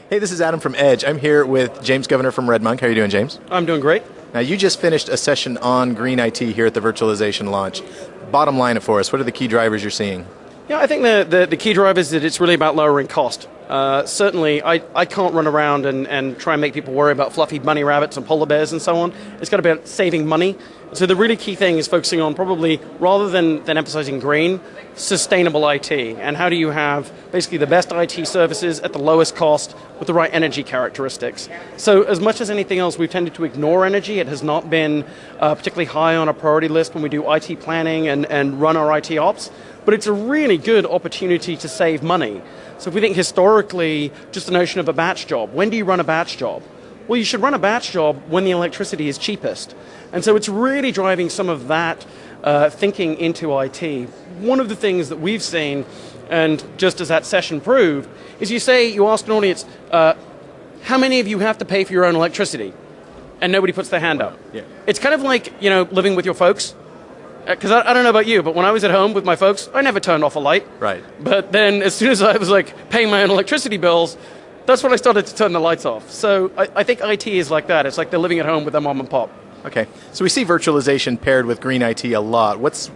Hey, this is Adam from Edge. I'm here with James Governor from Redmonk. How are you doing, James? I'm doing great. Now, you just finished a session on green IT here at the Virtualization launch. Bottom line it for us. What are the key drivers you're seeing? Yeah, I think the key driver is that it's really about lowering cost. Certainly, I can't run around and try and make people worry about fluffy bunny rabbits and polar bears and so on. It's got to be about saving money. So the really key thing is focusing on probably, rather than emphasizing green, sustainable IT. And how do you have basically the best IT services at the lowest cost with the right energy characteristics. So as much as anything else, we've tended to ignore energy. It has not been particularly high on our priority list when we do IT planning and run our IT ops. But it's a really good opportunity to save money. So if we think historically, just the notion of a batch job, when do you run a batch job? Well, you should run a batch job when the electricity is cheapest. And so it's really driving some of that thinking into IT. One of the things that we've seen, and just as that session proved, is you ask an audience, how many of you have to pay for your own electricity? And nobody puts their hand up. Yeah. It's kind of like, living with your folks. Because I don't know about you, but when I was at home with my folks, I never turned off a light. Right. But then as soon as I was paying my own electricity bills, that's when I started to turn the lights off. So I think IT is like that. It's like they're living at home with their mom and pop. Okay. So we see virtualization paired with green IT a lot. Where's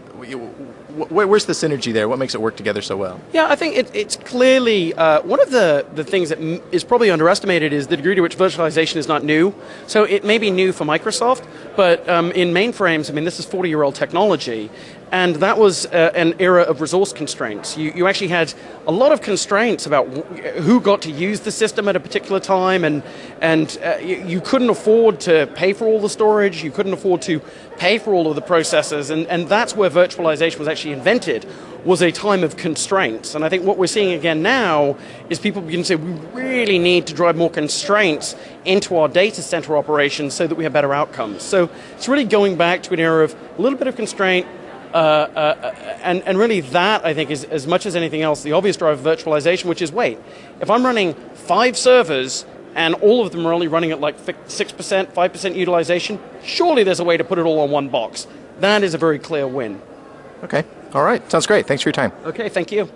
the synergy there? What makes it work together so well? Yeah, I think it's clearly, one of the things that is probably underestimated is the degree to which virtualization is not new. So it may be new for Microsoft, but in mainframes, this is 40-year-old technology, and that was an era of resource constraints. You actually had a lot of constraints about who got to use the system at a particular time, and you couldn't afford to pay for all the storage, you couldn't afford to pay for all of the processors, and that's where virtualization was actually invented, was a time of constraints. And I think what we're seeing again now is people begin to say we really need to drive more constraints into our data center operations so that we have better outcomes. So it's really going back to an era of a little bit of constraint, and really that, I think, is as much as anything else the obvious driver of virtualization, which is, wait, if I'm running 5 servers and all of them are only running at 6%, 5% utilization, surely there's a way to put it all on one box. That is a very clear win. Okay. All right. Sounds great. Thanks for your time. Okay, thank you.